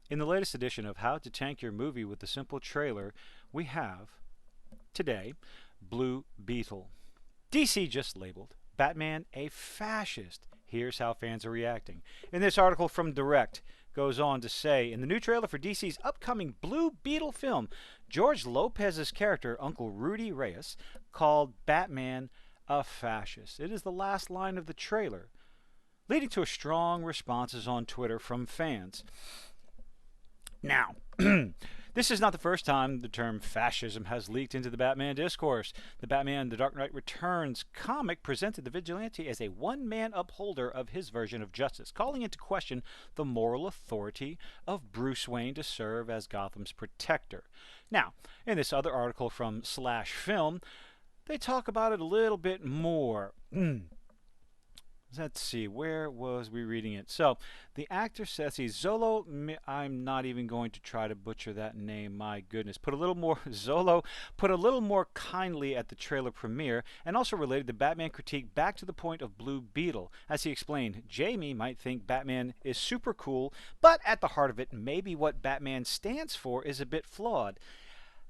In the latest edition of How to Tank Your Movie with a Simple Trailer, we have, today, Blue Beetle. DC just labeled Batman a fascist. Here's how fans are reacting. In this article from Direct, goes on to say, in the new trailer for DC's upcoming Blue Beetle film, George Lopez's character, Uncle Rudy Reyes, called Batman a fascist. It is the last line of the trailer, leading to strong responses on Twitter from fans. Now, this is not the first time the term fascism has leaked into the Batman discourse. The Batman The Dark Knight Returns comic presented the vigilante as a one-man upholder of his version of justice, calling into question the moral authority of Bruce Wayne to serve as Gotham's protector. Now, in this other article from Slash Film, they talk about it a little bit more. Let's see, where was we reading it? So, the actor says he's Zolo. I'm not even going to try to butcher that name. My goodness. Zolo put a little more kindly at the trailer premiere and also related the Batman critique back to the point of Blue Beetle. As he explained, Jamie might think Batman is super cool, but at the heart of it, maybe what Batman stands for is a bit flawed.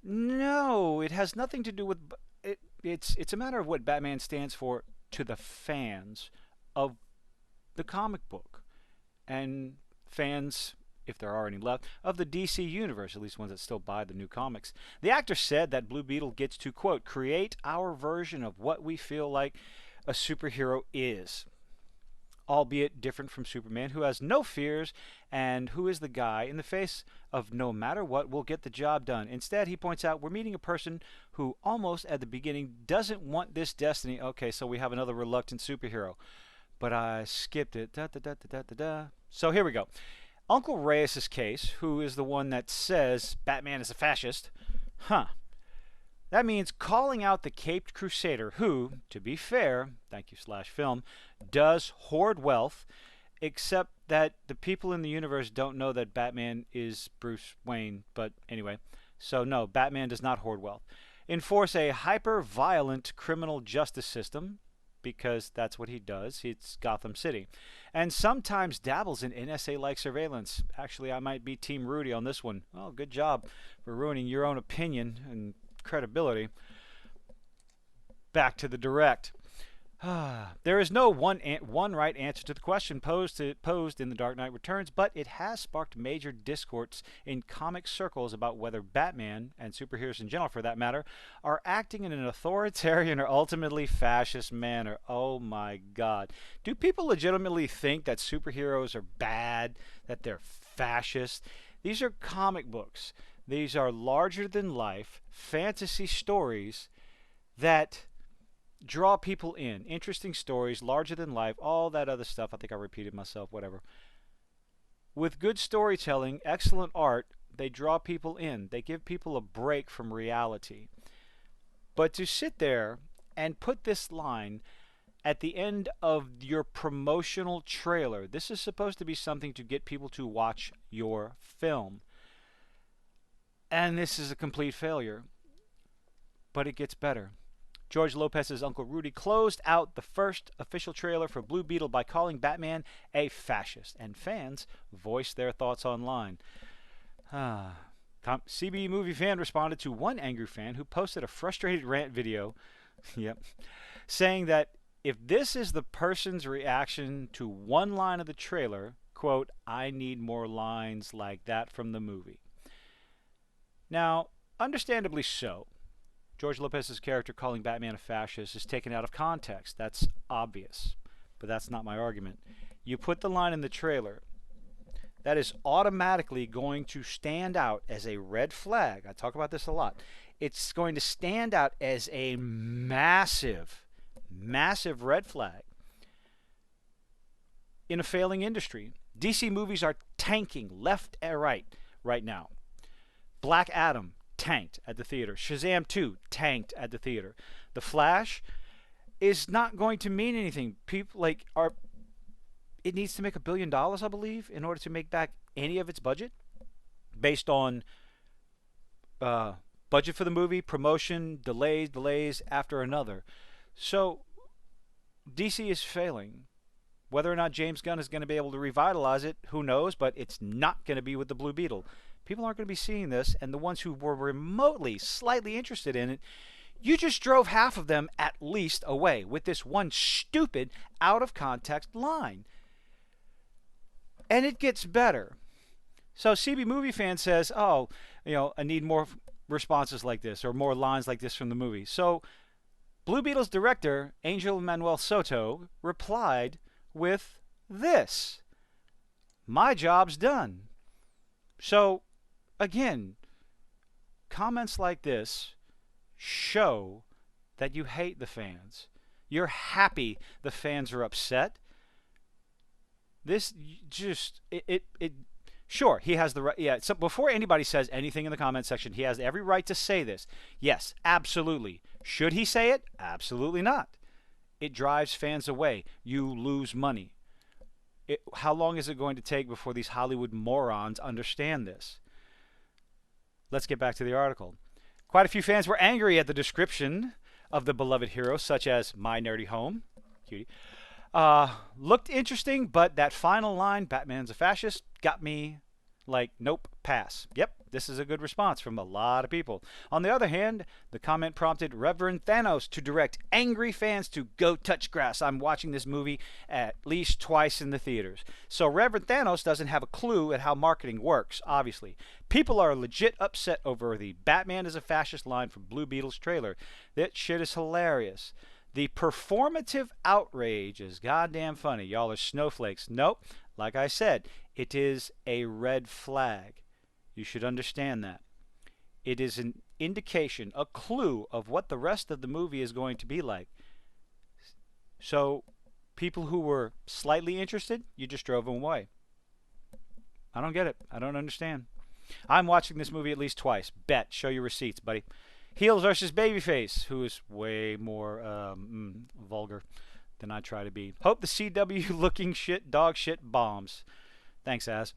No, it has nothing to do with... It's a matter of what Batman stands for to the fans of the comic book and fans, if there are any left, of the DC universe, at least ones that still buy the new comics. The actor said that Blue Beetle gets to, quote, create our version of what we feel like a superhero is, albeit different from Superman, who has no fears and who is the guy in the face of no matter what will get the job done. Instead, he points out, we're meeting a person who almost at the beginning doesn't want this destiny. Okay, so we have another reluctant superhero. But I skipped it. So here we go. Uncle Reyes' case, who is the one that says Batman is a fascist, that means calling out the caped crusader who, to be fair, thank you Slash Film, does hoard wealth, except that the people in the universe don't know that Batman is Bruce Wayne. But anyway, so no, Batman does not hoard wealth. Enforce a hyper-violent criminal justice system, because that's what he does. It's Gotham City. And sometimes dabbles in NSA-like surveillance. Actually, I might be Team Rudy on this one. Well, good job for ruining your own opinion and credibility. Back to the Direct. There is no one right answer to the question posed in The Dark Knight Returns, but it has sparked major discourse in comic circles about whether Batman, and superheroes in general for that matter, are acting in an authoritarian or ultimately fascist manner. Oh my God. Do people legitimately think that superheroes are bad, that they're fascist? These are comic books. These are larger-than-life fantasy stories that draw people in. Interesting stories, larger than life, all that other stuff. I think I repeated myself, whatever. With good storytelling, excellent art, they draw people in. They give people a break from reality. But to sit there and put this line at the end of your promotional trailer, this is supposed to be something to get people to watch your film. And this is a complete failure. But it gets better. George Lopez's Uncle Rudy closed out the first official trailer for Blue Beetle by calling Batman a fascist, and fans voiced their thoughts online. CB Movie Fan responded to one angry fan who posted a frustrated rant video saying that if this is the person's reaction to one line of the trailer, quote, I need more lines like that from the movie. Now, understandably so. George Lopez's character calling Batman a fascist is taken out of context. That's obvious. But that's not my argument. You put the line in the trailer, that is automatically going to stand out as a red flag. I talk about this a lot. It's going to stand out as a massive, massive red flag in a failing industry. DC movies are tanking left and right now. Black Adam tanked at the theater. Shazam 2 tanked at the theater. The Flash is not going to mean anything. People it needs to make $1 billion, I believe, in order to make back any of its budget, based on budget for the movie, promotion, delays after another. So DC is failing. Whether or not James Gunn is going to be able to revitalize it, who knows, but it's not going to be with the Blue Beetle. People aren't going to be seeing this, and the ones who were remotely, slightly interested in it, you just drove half of them at least away with this one stupid, out of context line. And it gets better. So CB Movie Fan says, oh, I need more responses like this or more lines like this from the movie. So Blue Beetle's director, Angel Manuel Soto, replied with this: my job's done. So, again, comments like this show that you hate the fans. You're happy the fans are upset. This just, sure, he has the right. Yeah, so before anybody says anything in the comment section, he has every right to say this. Yes, absolutely. Should he say it? Absolutely not. It drives fans away. You lose money. How long is it going to take before these Hollywood morons understand this? Let's get back to the article. Quite a few fans were angry at the description of the beloved hero, such as my nerdy home. Cutie. Looked interesting, but that final line, Batman's a fascist, got me like, nope, pass. Yep, this is a good response from a lot of people. On the other hand, the comment prompted Reverend Thanos to direct angry fans to go touch grass. I'm watching this movie at least twice in the theaters. So Reverend Thanos doesn't have a clue at how marketing works, obviously. People are legit upset over the Batman is a fascist line from Blue Beetle's trailer. That shit is hilarious. The performative outrage is goddamn funny. Y'all are snowflakes. Nope. Like I said, it is a red flag. You should understand that. It is an indication, a clue of what the rest of the movie is going to be like. So, people who were slightly interested, you just drove them away. I don't get it. I don't understand. I'm watching this movie at least twice. Bet. Show your receipts, buddy. Heels versus Babyface, who is way more vulgar than I try to be. Hope the CW looking shit, dog shit bombs. Thanks, Az.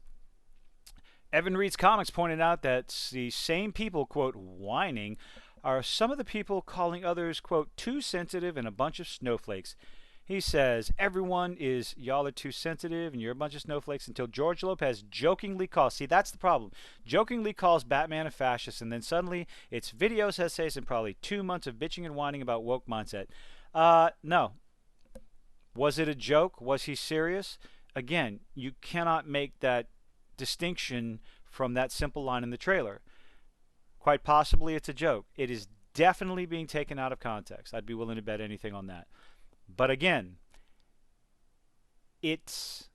Evan Reed's Comics pointed out that the same people, quote, whining, are some of the people calling others, quote, too sensitive and a bunch of snowflakes. He says, everyone is, y'all are too sensitive and you're a bunch of snowflakes, until George Lopez jokingly calls, see, that's the problem, jokingly calls Batman a fascist, and then suddenly it's videos, essays, and probably 2 months of bitching and whining about woke mindset. No. Was it a joke? Was he serious? Again, you cannot make that distinction from that simple line in the trailer. Quite possibly it's a joke. It is definitely being taken out of context. I'd be willing to bet anything on that. But again, it's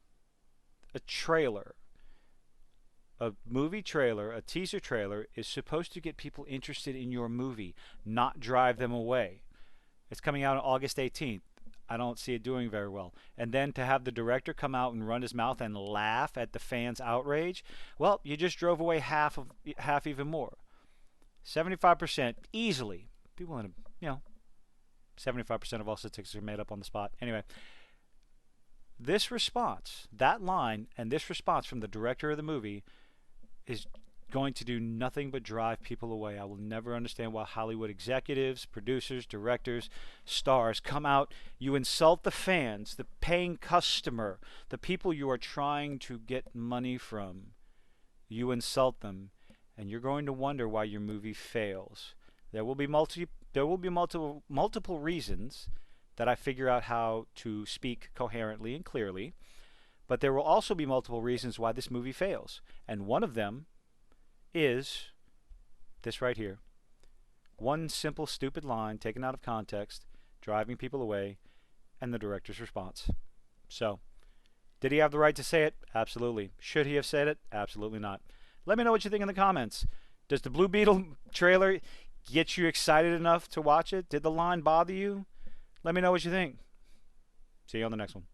a trailer. A movie trailer, a teaser trailer, is supposed to get people interested in your movie, not drive them away. It's coming out on August 18th. I don't see it doing very well. And then to have the director come out and run his mouth and laugh at the fans' outrage, well, you just drove away half even more. 75% easily. People in 75% of all statistics are made up on the spot. Anyway, this response, that line, and this response from the director of the movie is going to do nothing but drive people away. I will never understand why Hollywood executives, producers, directors, stars come out. You insult the fans, the paying customer, the people you are trying to get money from. You insult them, and you're going to wonder why your movie fails. There will be multiple reasons that I figure out how to speak coherently and clearly, but there will also be multiple reasons why this movie fails. And one of them is this right here. One simple stupid line taken out of context, driving people away, and the director's response. So, did he have the right to say it? Absolutely. Should he have said it? Absolutely not. Let me know what you think in the comments. Does the Blue Beetle trailer get you excited enough to watch it? Did the line bother you? Let me know what you think. See you on the next one.